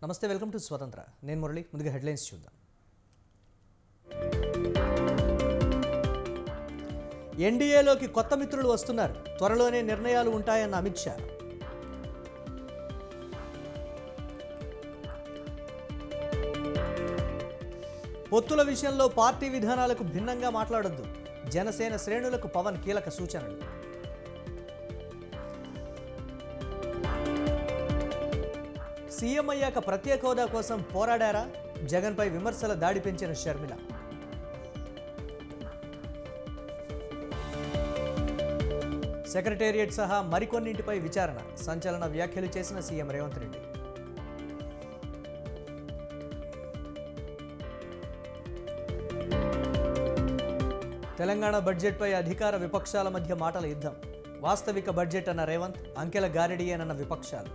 నమస్తే, welcome to స్వతంత్ర. నేను మురళి. ముందుగా హెడ్లైన్స్ చూద్దాం. ఎన్డీఏలోకి కొత్త మిత్రులు వస్తున్నారు. త్వరలోనే నిర్ణయాలు ఉంటాయన్న అమిత్ షా. పొత్తుల విషయంలో పార్టీ విధానాలకు భిన్నంగా మాట్లాడొద్దు. జనసేన శ్రేణులకు పవన్ కీలక సూచనలు. సీఎం అయ్యాక ప్రత్యేక హోదా కోసం పోరాడారా? జగన్పై విమర్శల దాడి పెంచిన షర్మిల. సెక్రటేరియట్ సహా మరికొన్నింటిపై విచారణ. సంచలన వ్యాఖ్యలు చేసిన సీఎం రేవంత్ రెడ్డి. తెలంగాణ బడ్జెట్పై అధికార విపక్షాల మధ్య మాటల యుద్ధం. వాస్తవిక బడ్జెట్ అన్న రేవంత్, అంకెల గారడీయేనన్న విపక్షాలు.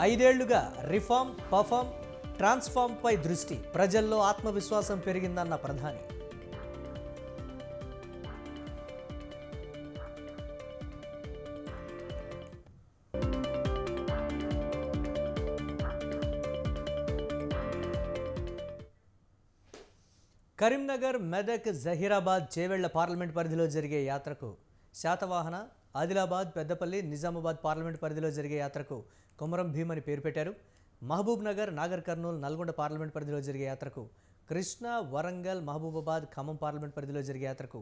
ఐదేళ్లుగా రిఫార్మ్, పర్ఫార్మ్, ట్రాన్స్ఫార్మ్పై దృష్టి. ప్రజల్లో ఆత్మవిశ్వాసం పెరిగిందన్న ప్రధాని. కరీంనగర్, మెదక్, జహీరాబాద్, చేవెళ్ల పార్లమెంట్ పరిధిలో జరిగే యాత్రకు శాతవాహన, ఆదిలాబాద్, పెద్దపల్లి, నిజామాబాద్ పార్లమెంట్ పరిధిలో జరిగే యాత్రకు కొమరం భీమ్ అని పేరు పెట్టారు. మహబూబ్ నగర్, నాగర్ కర్నూల్, నల్గొండ పార్లమెంట్ పరిధిలో జరిగే యాత్రకు కృష్ణా, వరంగల్, మహబూబాబాద్, ఖమ్మం పార్లమెంట్ పరిధిలో జరిగే యాత్రకు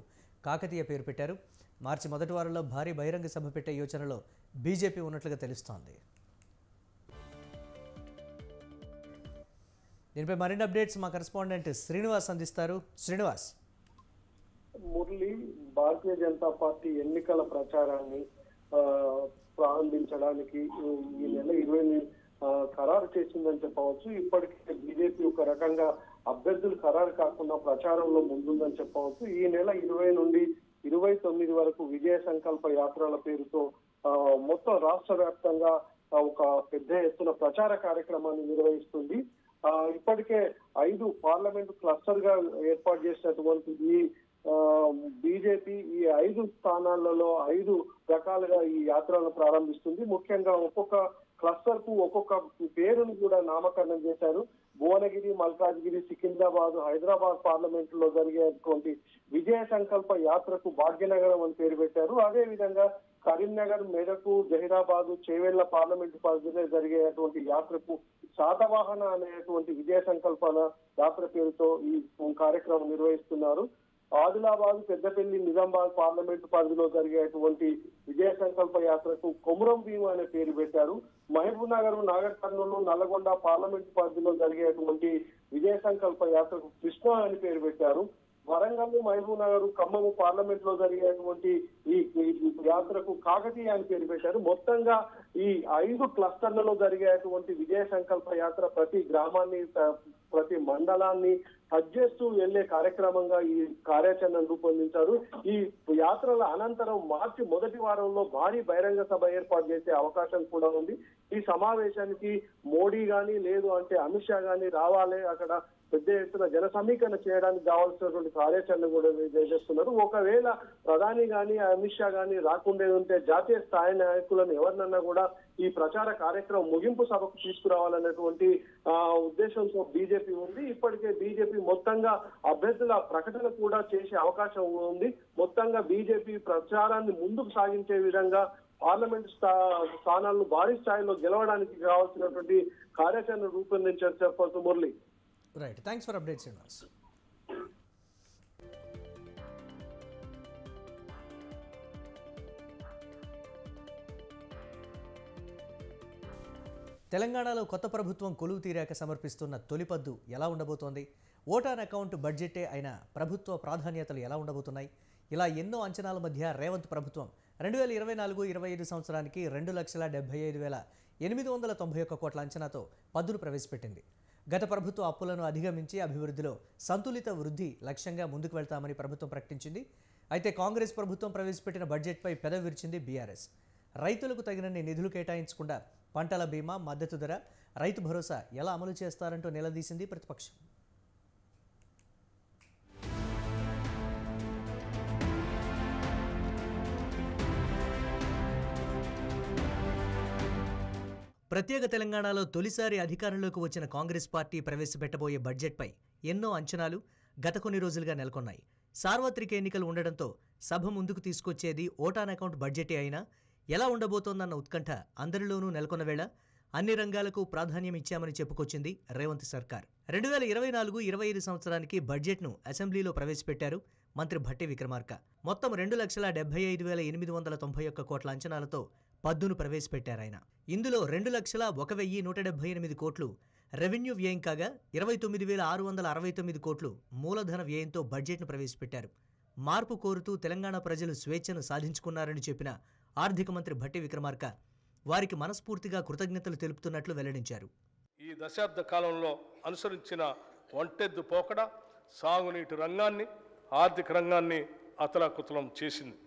కాకతీయ పేరు పెట్టారు. మార్చి మొదటి వారంలో భారీ బహిరంగ సభ పెట్టే యోచనలో బీజేపీ ఉన్నట్లుగా తెలుస్తోంది. దీనిపై మరిన్ని అప్డేట్స్ మా కరెస్పాండెంట్ శ్రీనివాస్ అందిస్తారు. శ్రీనివాస్. మురళి, భారతీయ జనతా పార్టీ ఎన్నికల ప్రచారాన్ని ప్రారంభించడానికి ఈ నెల 20 ఖరారు చేసిందని చెప్పవచ్చు. ఇప్పటికే బీజేపీ ఒక రకంగా అభ్యర్థులు ఖరారు కాకుండా ప్రచారంలో ముందుందని చెప్పవచ్చు. ఈ నెల 20 నుండి 29 వరకు విజయ సంకల్ప యాత్రల పేరుతో మొత్తం రాష్ట్ర వ్యాప్తంగా ఒక పెద్ద ఎత్తున ప్రచార కార్యక్రమాన్ని నిర్వహిస్తుంది. ఇప్పటికే 5 పార్లమెంట్ క్లస్టర్ గా ఏర్పాటు చేసినటువంటి ఈ బీజేపీ ఈ 5 స్థానాలలో 5 రకాలుగా ఈ యాత్రలను ప్రారంభిస్తుంది. ముఖ్యంగా ఒక్కొక్క క్లస్టర్ కు ఒక్కొక్క పేరును కూడా నామకరణం చేశారు. భువనగిరి, మల్కాజ్గిరి, సికింద్రాబాద్, హైదరాబాద్ పార్లమెంట్ లో జరిగేటువంటి విజయ సంకల్ప యాత్రకు భాగ్యనగరం అని పేరు పెట్టారు. అదే విధంగా కరీంనగర్, మెదక్, జహీరాబాద్, చేవెళ్ల పార్లమెంట్ పరిధిలో జరిగేటువంటి యాత్రకు శాతవాహన అనేటువంటి విజయ సంకల్పన యాత్ర పేరుతో ఈ కార్యక్రమం నిర్వహిస్తున్నారు. ఆదిలాబాద్, పెద్దపల్లి, నిజామాబాద్ పార్లమెంట్ పరిధిలో జరిగేటువంటి విజయ సంకల్ప యాత్రకు కొమరం భీమ్ అనే పేరు పెట్టారు. మహబూబ్ నగర్, నాగర్ కర్నూలు, నల్గొండ పార్లమెంట్ పరిధిలో జరిగేటువంటి విజయ సంకల్ప యాత్రకు కృష్ణ అని పేరు పెట్టారు. వరంగల్, మహబూబ్ నగర్, ఖమ్మం పార్లమెంట్ లో జరిగేటువంటి ఈ యాత్రకు కాకతీయ అని పేరు పెట్టారు. మొత్తంగా ఈ 5 క్లస్టర్లలో జరిగేటువంటి విజయ సంకల్ప యాత్ర ప్రతి గ్రామాన్ని, ప్రతి మండలాన్ని టచ్ చేస్తూ వెళ్లే కార్యక్రమంగా ఈ కార్యాచరణను రూపొందించారు. ఈ యాత్రల అనంతరం మార్చి మొదటి వారంలో భారీ బహిరంగ సభ ఏర్పాటు చేసే అవకాశం కూడా ఉంది. ఈ సమావేశానికి మోడీ గాని, లేదు అంటే అమిత్ షా గాని రావాలి. అక్కడ పెద్ద ఎత్తున జన సమీకరణ చేయడానికి కావాల్సినటువంటి కార్యాచరణ కూడా చేస్తున్నారు. ఒకవేళ ప్రధాని గాని, అమిత్ షా గాని రాకుండా ఉంటే జాతీయ స్థాయి నాయకులను ఎవరినన్నా కూడా ఈ ప్రచార కార్యక్రమం ముగింపు సభకు తీసుకురావాలన్నటువంటి ఉద్దేశంతో బీజేపీ ఉంది. ఇప్పటికే బీజేపీ మొత్తంగా అభ్యర్థుల ప్రకటన కూడా చేసే అవకాశం ఉంది. మొత్తంగా బీజేపీ ప్రచారాన్ని ముందుకు సాగించే విధంగా పార్లమెంట్ స్థానాలను భారీ స్థాయిలో గెలవడానికి కావాల్సినటువంటి కార్యాచరణ రూపొందించారు చెప్పవచ్చు. Murali. Right, thanks for updates Srinivas. తెలంగాణలో కొత్త ప్రభుత్వం కొలువు తీరాక సమర్పిస్తున్న తొలిపద్దు ఎలా ఉండబోతోంది? ఓటాన్ అకౌంట్ బడ్జెటే అయినా ప్రభుత్వ ప్రాధాన్యతలు ఎలా ఉండబోతున్నాయి? ఇలా ఎన్నో అంచనాల మధ్య రేవంత్ ప్రభుత్వం 2024-25 సంవత్సరానికి 2,75,891 కోట్ల అంచనాతో పద్దును ప్రవేశపెట్టింది. గత ప్రభుత్వ అప్పులను అధిగమించి అభివృద్ధిలో సంతులిత వృద్ధి లక్ష్యంగా ముందుకు వెళ్తామని ప్రభుత్వం ప్రకటించింది. అయితే కాంగ్రెస్ ప్రభుత్వం ప్రవేశపెట్టిన బడ్జెట్పై పెదవి విరిచింది బీఆర్ఎస్. రైతులకు తగినన్ని నిధులు కేటాయించకుండా పంటల బీమా, మద్దతు ధర, రైతు భరోసా ఎలా అమలు చేస్తారంటూ నిలదీసింది ప్రతిపక్షం. ప్రత్యేక తెలంగాణలో తొలిసారి అధికారంలోకి వచ్చిన కాంగ్రెస్ పార్టీ ప్రవేశపెట్టబోయే బడ్జెట్పై ఎన్నో అంచనాలు గత కొన్ని రోజులుగా నెలకొన్నాయి. సార్వత్రిక ఎన్నికలు ఉండడంతో సభ ముందుకు తీసుకొచ్చేది ఓటాన్ అకౌంట్ బడ్జెటే అయినా ఎలా ఉండబోతోందన్న ఉత్కంఠ అందరిలోనూ నెలకొన్న వేళ అన్ని రంగాలకు ప్రాధాన్యం ఇచ్చామని చెప్పుకొచ్చింది రేవంత్ సర్కార్. 2024-25 సంవత్సరానికి బడ్జెట్ను అసెంబ్లీలో ప్రవేశపెట్టారు మంత్రి భట్టి విక్రమార్క. మొత్తం 2,75,891 కోట్ల అంచనాలతో పద్దును ప్రవేశపెట్టారాయన. ఇందులో 2,01,178 కోట్లు రెవెన్యూ వ్యయం కాగా 29,669 కోట్లు మూలధన వ్యయంతో బడ్జెట్ను ప్రవేశపెట్టారు. మార్పు కోరుతూ తెలంగాణ ప్రజలు స్వేచ్ఛను సాధించుకున్నారని చెప్పిన ఆర్థిక మంత్రి భట్టి విక్రమార్క వారికి మనస్ఫూర్తిగా కృతజ్ఞతలు తెలుపుతున్నట్లు వెల్లడించారు. ఈ దశాబ్ద కాలంలో అనుసరించిన ఒంటెద్దు పోకడ సాగునీటి రంగాన్ని, ఆర్థిక రంగాన్ని అతలాకుతలం చేసింది.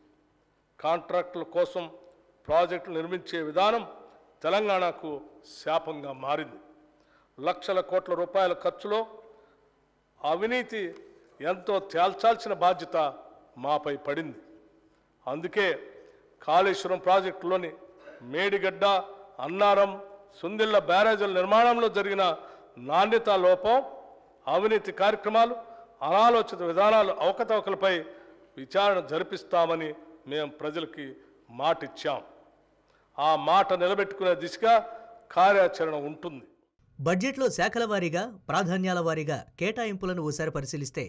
కాంట్రాక్టుల కోసం ప్రాజెక్టులు నిర్మించే విధానం తెలంగాణకు శాపంగా మారింది. లక్షల కోట్ల రూపాయల ఖర్చులో అవినీతి ఎంతో తేల్చాల్సిన బాధ్యత మాపై పడింది. అందుకే కాళేశ్వరం ప్రాజెక్టులోని మేడిగడ్డ, అన్నారం, సుందిళ్ల బ్యారేజీల నిర్మాణంలో జరిగిన నాణ్యతా లోపం, అవినీతి కార్యక్రమాలు, అనాలోచిత విధానాలు, అవకతవకలపై విచారణ జరిపిస్తామని మేము ప్రజలకి మాటిచ్చాం. ఆ మాట నిలబెట్టుకునే దిశగా కార్యాచరణ ఉంటుంది. బడ్జెట్లో శాఖల వారీగా, ప్రాధాన్యాల వారీగా కేటాయింపులను ఓసారి పరిశీలిస్తే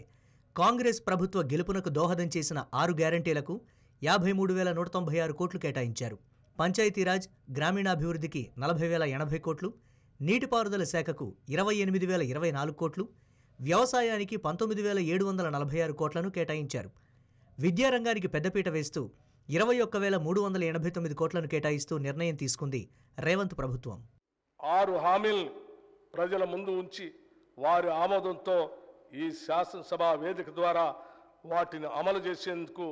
కాంగ్రెస్ ప్రభుత్వ గెలుపునకు దోహదం చేసిన 6 గ్యారంటీలకు 53,196 కోట్లు కేటాయించారు. పంచాయతీరాజ్, గ్రామీణాభివృద్ధికి 40,080 కోట్లు, నీటిపారుదల శాఖకు 28,024 కోట్లు, వ్యవసాయానికి 19,746 కోట్లను కేటాయించారు. విద్యారంగానికి పెద్దపీట వేస్తూ 21,389 కోట్లను కేటాయిస్తూ నిర్ణయం తీసుకుంది రేవంత్ ప్రభుత్వం. 6 హామీలు ప్రజల ముందు ఉంచి వారి ఆమోదంతో ఈ శాసనసభ వేదిక ద్వారా వాటిని అమలు చేసేందుకు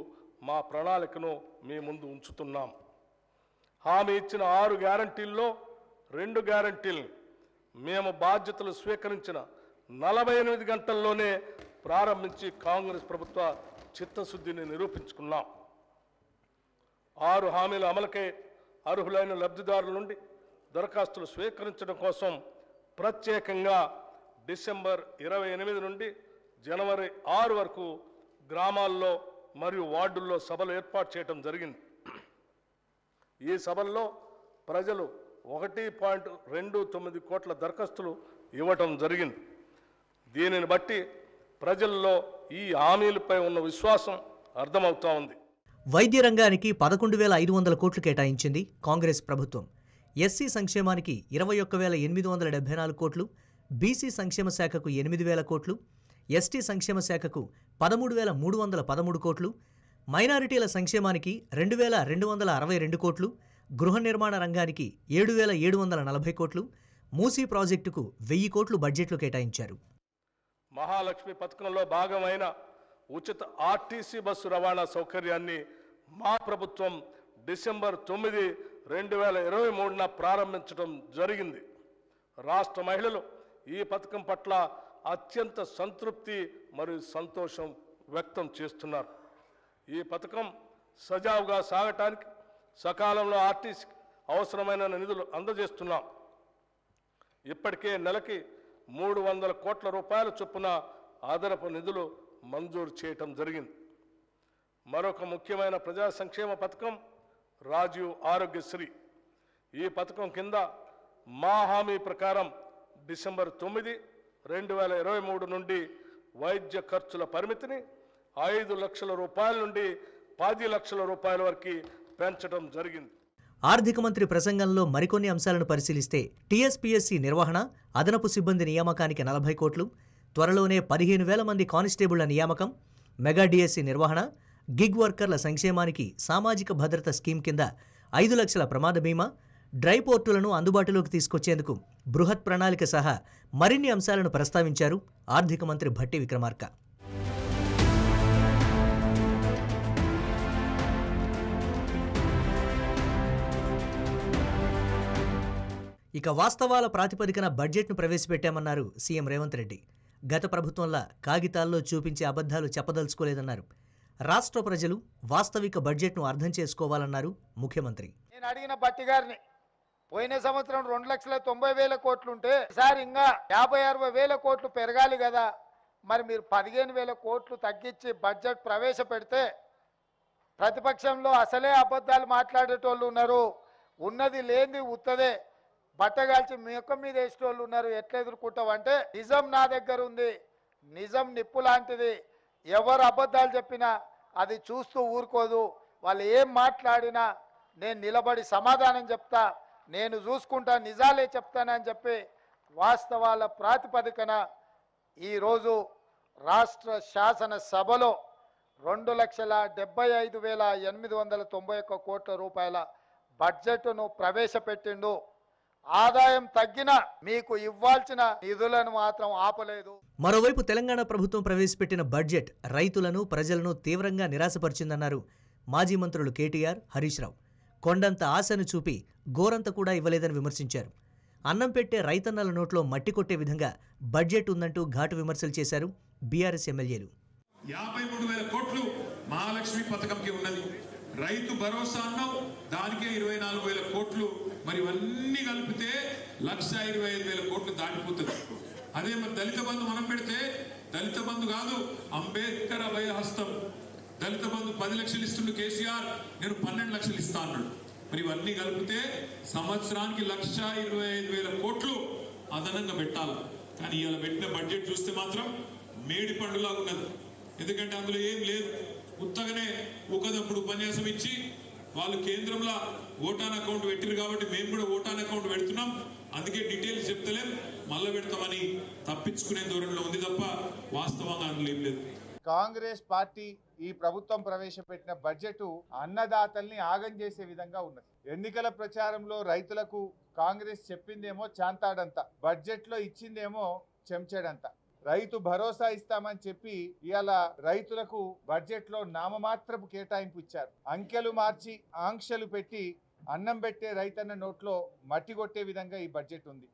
మా ప్రణాళికను మీ ముందు ఉంచుతున్నాం. హామీ ఇచ్చిన 6 గ్యారంటీల్లో 2 గ్యారంటీలు మేము బాధ్యతలు స్వీకరించిన 48 గంటల్లోనే ప్రారంభించి కాంగ్రెస్ ప్రభుత్వ చిత్తశుద్ధిని నిరూపించుకున్నాం. 6 హామీల అమలుకై అర్హులైన లబ్ధిదారుల నుండి దరఖాస్తులు స్వీకరించడం కోసం ప్రత్యేకంగా డిసెంబర్ 28 నుండి జనవరి 6 వరకు గ్రామాల్లో మరియు వార్డుల్లో సభలు ఏర్పాటు చేయడం జరిగింది. ఈ సభల్లో ప్రజలు 1.29 కోట్ల దరఖాస్తులు ఇవ్వటం జరిగింది. దీనిని బట్టి ప్రజల్లో ఈ హామీలపై ఉన్న విశ్వాసం అర్థమవుతా ఉంది. వైద్య రంగానికి 11,500 కోట్లు కేటాయించింది కాంగ్రెస్ ప్రభుత్వం. ఎస్సీ సంక్షేమానికి 21,874 కోట్లు, బీసీ సంక్షేమ శాఖకు 8,000 కోట్లు, ఎస్టీ సంక్షేమ శాఖకు 13,313 కోట్లు, మైనారిటీల సంక్షేమానికి 2,262 కోట్లు, గృహ నిర్మాణ రంగానికి 7,740 కోట్లు, మూసీ ప్రాజెక్టుకు 1000 కోట్లు బడ్జెట్లో కేటాయించారు. మహాలక్ష్మి పథకంలో భాగమైన ఉచిత ఆర్టీసీ బస్సు రవాణా సౌకర్యాన్ని మా ప్రభుత్వం డిసెంబర్ 9, 2023న ప్రారంభించడం జరిగింది. రాష్ట్ర మహిళలు ఈ పథకం పట్ల అత్యంత సంతృప్తి మరియు సంతోషం వ్యక్తం చేస్తున్నారు. ఈ పథకం సజావుగా సాగటానికి సకాలంలో ఆర్టీసీకి అవసరమైన నిధులు అందజేస్తున్నాం. ఇప్పటికే నెలకి 300 కోట్ల రూపాయల చొప్పున అదనపు నిధులు మంజూరు చేయటం జరిగింది. మరొక ముఖ్యమైన ప్రజా సంక్షేమ పథకం రాజీవ్ ఆరోగ్యశ్రీ. ఈ పథకం కింద మా హామీ ప్రకారం డిసెంబర్ 9, 2023 నుండి వైద్య ఖర్చుల పరిమితిని 5 లక్షల రూపాయల నుండి 10 లక్షల రూపాయల వరకు పెంచడం జరిగింది. ఆర్థిక మంత్రి ప్రసంగంలో మరికొన్ని అంశాలను పరిశీలిస్తే టీఎస్పీఎస్సీ నిర్వహణ, అదనపు సిబ్బంది నియామకానికి 40 కోట్లు, త్వరలోనే 15,000 మంది కానిస్టేబుళ్ల నియామకం, మెగా డిఎస్సీ నిర్వహణ, గిగ్ వర్కర్ల సంక్షేమానికి సామాజిక భద్రత స్కీమ్ కింద 5 లక్షల ప్రమాద బీమా, డ్రై పోర్టులను అందుబాటులోకి తీసుకొచ్చేందుకు బృహత్ ప్రణాళిక సహా మరిన్ని అంశాలను ప్రస్తావించారు ఆర్థిక మంత్రి భట్టి విక్రమార్క. ఇక వాస్తవాల ప్రాతిపదికన బడ్జెట్ను ప్రవేశపెట్టామన్నారు సీఎం రేవంత్ రెడ్డి. గత ప్రభుత్వంలా కాగితాల్లో చూపించే అబద్ధాలు చెప్పదలుచుకోలేదన్నారు. రాష్ట్ర ప్రజలు వాస్తవిక బడ్జెట్ను అర్థం చేసుకోవాలన్నారు ముఖ్యమంత్రి. నేను అడిగిన భట్టి గారిని పోయిన సంవత్సరం 2,90,000 కోట్లు ఉంటే ఈసారి ఇంకా 50,000-60,000 కోట్లు పెరగాలి కదా. మరి మీరు 15,000 కోట్లు తగ్గించి బడ్జెట్ ప్రవేశపెడితే ప్రతిపక్షంలో అసలే అబద్ధాలు మాట్లాడేటోళ్ళు ఉన్నారు, ఉన్నది లేనిది ఉత్తదే బట్టగాల్చి ముఖం మీద వేసేటోళ్ళు ఉన్నారు. ఎట్లా ఎదుర్కొంటామంటే నిజం నా దగ్గర ఉంది, నిజం నిప్పు లాంటిది, ఎవరు అబద్ధాలు చెప్పినా అది చూస్తూ ఊరుకోదు. వాళ్ళు ఏం మాట్లాడినా నేను నిలబడి సమాధానం చెప్తా, నేను చూసుకుంటా, నిజాలే చెప్తానని చెప్పి వాస్తవాల ప్రాతిపదికన ఈరోజు రాష్ట్ర శాసనసభలో 2,75,891 కోట్ల రూపాయల బడ్జెట్ను ప్రవేశపెట్టిండు. ఆదాయం తగ్గిన మీకు ఇవ్వాల్సిన నిధులను మాత్రం ఆపలేదు. మరోవైపు తెలంగాణ ప్రభుత్వం ప్రవేశపెట్టిన బడ్జెట్ రైతులను ప్రజలను తీవ్రంగా నిరాశపరిచిందన్నారు మాజీ మంత్రులు కేటీఆర్, హరీష్ రావు. కొండంత ఆశను చూపి గోరంత కూడా ఇవ్వలేదని విమర్శించారు. అన్నం పెట్టే రైతన్నల నోట్లో మట్టి కొట్టే విధంగా బడ్జెట్ ఉందంటూ ఘాటు విమర్శలు చేశారు బీఆర్ఎస్ ఎమ్మెల్యేలు. 53,000 కోట్లు మహాలక్ష్మి పథకంకి ఉన్నది. రైతు భరోసా అన్నాం, దానికే 24,000 కోట్లు. మరి ఇవన్నీ కలిపితే 1,25,000 కోట్లు దాటిపోతుంది. అదే మరి దళిత బంధు మనం పెడితే దళిత బంధు కాదు, అంబేద్కర్ అభయహస్తం. దళిత బంధు 10 లక్షలు ఇస్తుండు కేసీఆర్, నేను 12 లక్షలు ఇస్తా అన్నాడు. మరి ఇవన్నీ కలిపితే సంవత్సరానికి 1,25,000 కోట్లు అదనంగా పెట్టాలి. కానీ ఇవాళ పెట్టిన బడ్జెట్ చూస్తే మాత్రం మేడి పండులా ఉన్నది. ఎందుకంటే అందులో ఏం లేదు, ఉత్తగానే ఒకదప్పుడు ఉపన్యాసం ఇచ్చి వాళ్ళు కేంద్రంలో ఓటాన్ అకౌంట్ పెట్టిరు కాబట్టి మేము కూడా ఓటాన్ అకౌంట్ పెడుతున్నాం, అందుకే డీటెయిల్స్ చెప్తలేం, మళ్ళీ పెడతామని తప్పించుకునే ధోరణిలో ఉంది తప్ప వాస్తవంగా అందులో ఏం లేదు. కాంగ్రెస్ పార్టీ ఈ ప్రభుత్వం ప్రవేశపెట్టిన బడ్జెట్ అన్నదాతల్ని ఆగం చేసే విధంగా ఉన్నది. ఎన్నికల ప్రచారంలో రైతులకు కాంగ్రెస్ చెప్పిందేమో చాంతాడంత, బడ్జెట్ లో ఇచ్చిందేమో చెంచాడంత. రైతు భరోసా ఇస్తామని చెప్పి ఇవాళ రైతులకు బడ్జెట్ లో నామమాత్రపు కేటాయింపు ఇచ్చారు. అంకెలు మార్చి ఆంక్షలు పెట్టి అన్నం పెట్టే రైతన్న నోట్లో మట్టి కొట్టే విధంగా ఈ బడ్జెట్ ఉంది.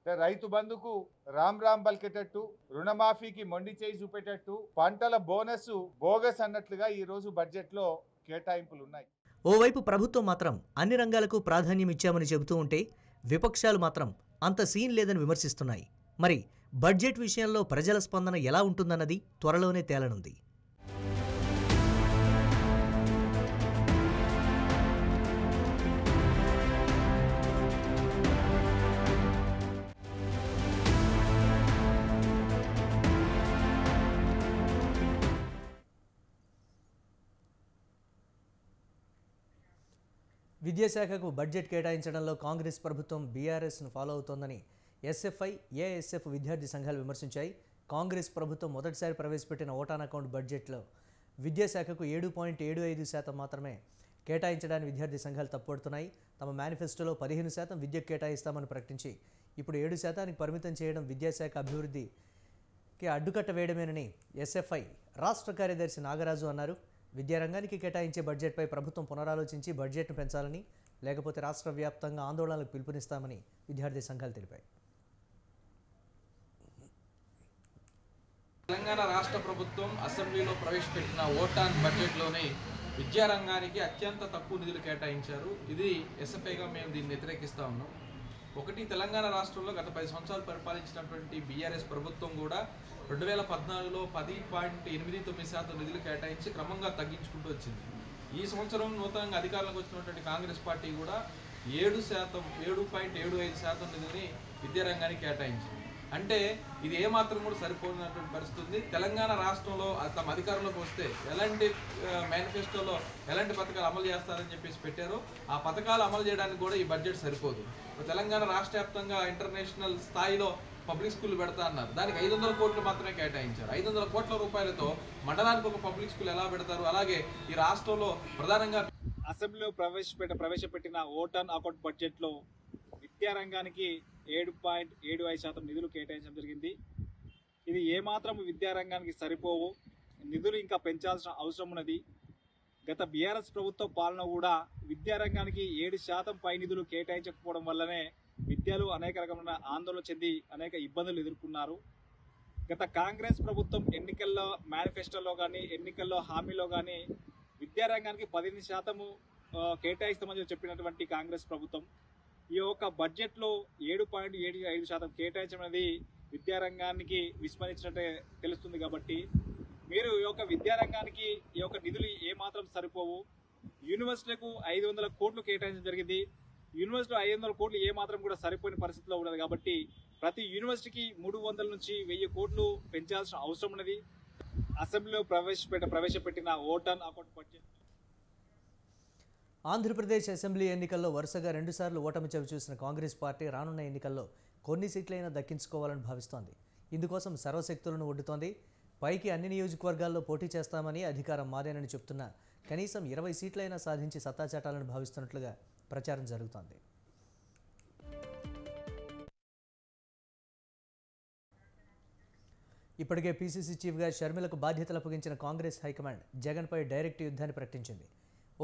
రైతు బంధుకు రామ్ రామ్ పలికేటట్టు, రుణమాఫీకి మొండి చేయి చూపేటట్టు, పంటల బోనస్ బోగస్ అన్నట్లుగా ఈ రోజు బడ్జెట్ లో కేటాయింపులు ఉన్నాయి. ఓవైపు ప్రభుత్వం మాత్రం అన్ని రంగాలకు ప్రాధాన్యం ఇచ్చామని చెబుతూ ఉంటే విపక్షాలు మాత్రం అంత సీన్ లేదని విమర్శిస్తున్నాయి. మరి బడ్జెట్ విషయంలో ప్రజల స్పందన ఎలా ఉంటుందన్నది త్వరలోనే తేలనుంది. విద్యాశాఖకు బడ్జెట్ కేటాయించడంలో కాంగ్రెస్ ప్రభుత్వం బీఆర్ఎస్ను ఫాలో అవుతోందని ఎస్ఎఫ్ఐ, ఏఎస్ఎఫ్ విద్యార్థి సంఘాలు విమర్శించాయి. కాంగ్రెస్ ప్రభుత్వం మొదటిసారి ప్రవేశపెట్టిన ఓటాన్ అకౌంట్ బడ్జెట్లో విద్యాశాఖకు 7.75% మాత్రమే కేటాయించడాన్ని విద్యార్థి సంఘాలు తప్పుపడుతున్నాయి. తమ మేనిఫెస్టోలో 15% విద్యకు కేటాయిస్తామని ప్రకటించి ఇప్పుడు 7% పరిమితం చేయడం విద్యాశాఖ అభివృద్ధికి అడ్డుకట్ట వేయడమేనని ఎస్ఎఫ్ఐ రాష్ట్ర కార్యదర్శి నాగరాజు అన్నారు. విద్యారంగానికి కేటాయించే బడ్జెట్పై ప్రభుత్వం పునరాలోచించి బడ్జెట్ను పెంచాలని, లేకపోతే రాష్ట్ర వ్యాప్తంగా ఆందోళనలకు పిలుపునిస్తామని విద్యార్థి సంఘాలు తెలిపాయి. తెలంగాణ రాష్ట్ర ప్రభుత్వం అసెంబ్లీలో ప్రవేశపెట్టిన ఓటాన్ బడ్జెట్లోనే విద్యారంగానికి అత్యంత తక్కువ నిధులు కేటాయించారు. ఇది ఎస్ఎఫ్ఐగా మేము దీన్ని వ్యతిరేకిస్తూ ఉన్నాం. ఒకటి, తెలంగాణ రాష్ట్రంలో గత 10 సంవత్సరాలు పరిపాలించినటువంటి బీఆర్ఎస్ ప్రభుత్వం కూడా 2014లో 10.89% నిధులు కేటాయించి క్రమంగా తగ్గించుకుంటూ వచ్చింది. ఈ సంవత్సరం నూతనంగా అధికారంలోకి వచ్చినటువంటి కాంగ్రెస్ పార్టీ కూడా 7.75% నిధులని విద్యారంగానికి కేటాయించింది. అంటే ఇది ఏమాత్రం కూడా సరిపోయినటువంటి పరిస్థితి. తెలంగాణ రాష్ట్రంలో తమ అధికారంలోకి వస్తే ఎలాంటి మేనిఫెస్టోలో ఎలాంటి పథకాలు అమలు చేస్తారని చెప్పేసి పెట్టారో ఆ పథకాలు అమలు చేయడానికి కూడా ఈ బడ్జెట్ సరిపోదు. తెలంగాణ రాష్ట్ర వ్యాప్తంగా ఇంటర్నేషనల్ స్థాయిలో పబ్లిక్ స్కూల్ పెడతా అన్నారు, దానికి 500 కోట్లు మాత్రమే కేటాయించారు. 500 కోట్ల రూపాయలతో మండలానికి ఒక పబ్లిక్ స్కూల్ ఎలా పెడతారు? అలాగే ఈ రాష్ట్రంలో ప్రధానంగా అసెంబ్లీలో ప్రవేశపెట్టిన ఓటాన్ అకౌంట్ బడ్జెట్లో విద్యారంగానికి 7.75% నిధులు కేటాయించడం జరిగింది. ఇది ఏమాత్రం విద్యారంగానికి సరిపోవు, నిధులు ఇంకా పెంచాల్సిన అవసరం ఉన్నది. గత బీఆర్ఎస్ ప్రభుత్వ పాలన కూడా విద్యారంగానికి 7% పై నిధులు కేటాయించకపోవడం వల్లనే విద్యలు అనేక రకమైన ఆందోళన చెంది అనేక ఇబ్బందులు ఎదుర్కొన్నారు. గత కాంగ్రెస్ ప్రభుత్వం ఎన్నికల్లో మేనిఫెస్టోలో కానీ ఎన్నికల్లో హామీలో కానీ విద్యారంగానికి 15% కేటాయిస్తామని చెప్పినటువంటి కాంగ్రెస్ ప్రభుత్వం ఈ యొక్క బడ్జెట్లో 7.75% కేటాయించడం అనేది విద్యారంగానికి విస్మరించినట్టే తెలుస్తుంది. కాబట్టి మీరు ఈ యొక్క విద్యారంగానికి ఈ యొక్క నిధులు ఏమాత్రం సరిపోవు. యూనివర్సిటీలకు 500 కోట్లు కేటాయించడం జరిగింది. యూనివర్సిటీలో 500 కోట్లు ఏమాత్రం కూడా సరిపోయిన పరిస్థితిలో ఉన్నది. కాబట్టి ప్రతి యూనివర్సిటీకి 300 నుంచి 1000 కోట్లు పెంచాల్సిన అవసరం ఉన్నది. అసెంబ్లీలో ప్రవేశపెట్టిన vote on account budget Andhra Pradesh assembly ఎన్నికల్లో వరుసగా 2 సార్లు ఓటమి చవిచూసిన కాంగ్రెస్ పార్టీ రానున్న ఎన్నికల్లో కొన్ని సీట్లైనా దక్కించుకోవాలని భావిస్తోంది. ఇందుకోసం సర్వశక్తులను ఒడ్డుతోంది. పైకి అన్ని నియోజకవర్గాల్లో పోటీ చేస్తామని అధికారం మాదేనని చెప్తున్నా కనీసం 20 సీట్లైనా సాధించి సత్తా చాటాలని భావిస్తున్నట్లుగా ప్రచారం జరుగుతోంది. ఇప్పటికే పీసీసీ చీఫ్గా షర్మిలకు బాధ్యతలు అప్పగించిన కాంగ్రెస్ హైకమాండ్ జగన్పై డైరెక్ట్ యుద్ధాన్ని ప్రకటించింది.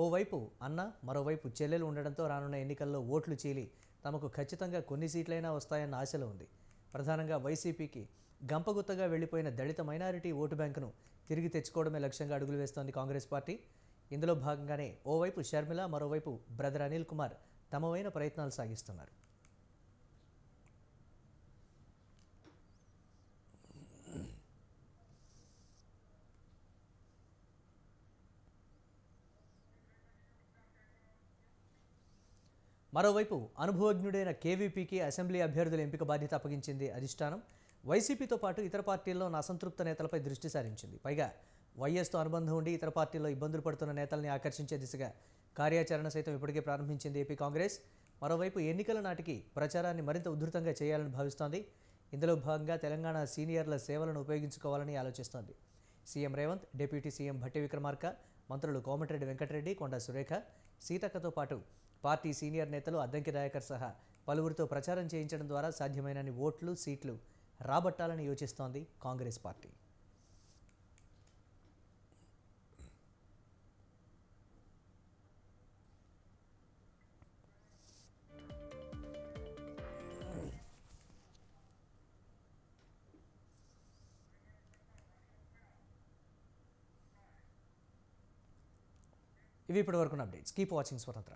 ఓవైపు అన్న, మరోవైపు చెల్లెలు ఉండడంతో రానున్న ఎన్నికల్లో ఓట్లు చీలి తమకు ఖచ్చితంగా కొన్ని సీట్లైనా వస్తాయన్న ఆశలో ఉంది. ప్రధానంగా వైసీపీకి గంపగుత్తగా వెళ్లిపోయిన దళిత మైనారిటీ ఓటు బ్యాంకును తిరిగి తెచ్చుకోవడమే లక్ష్యంగా అడుగులు వేస్తోంది కాంగ్రెస్ పార్టీ. ఇందులో భాగంగానే ఓవైపు షర్మిల, మరోవైపు బ్రదర్ అనిల్ కుమార్ తమవైన ప్రయత్నాలు సాగిస్తున్నారు. మరోవైపు అనుభవజ్ఞుడైన కేవీపీకి అసెంబ్లీ అభ్యర్థుల ఎంపిక బాధ్యత అప్పగించింది అధిష్టానం. వైసీపీతో పాటు ఇతర పార్టీల్లో అసంతృప్త నేతలపై దృష్టి సారించింది. పైగా వైఎస్తో అనుబంధం ఉండి ఇతర పార్టీల్లో ఇబ్బందులు పడుతున్న నేతల్ని ఆకర్షించే దిశగా కార్యాచరణ సైతం ఇప్పటికే ప్రారంభించింది ఏపీ కాంగ్రెస్. మరోవైపు ఎన్నికల నాటికి ప్రచారాన్ని మరింత ఉధృతంగా చేయాలని భావిస్తోంది. ఇందులో భాగంగా తెలంగాణ సీనియర్ల సేవలను ఉపయోగించుకోవాలని ఆలోచిస్తోంది. CM Revanth, deputy CM Bhatti Vikramarka, మంత్రులు కోమటిరెడ్డి వెంకటరెడ్డి, కొండా సురేఖ, సీతక్కతో పాటు పార్టీ సీనియర్ నేతలు అద్దంకి దయాకర్ సహా పలువురితో ప్రచారం చేయించడం ద్వారా సాధ్యమైనన్ని ఓట్లు, సీట్లు రాబట్టాలని యోచిస్తోంది కాంగ్రెస్ పార్టీ. ఇవి ఇప్పటివరకు అప్డేట్స్. కీప్ వాచింగ్ స్వతంత్ర.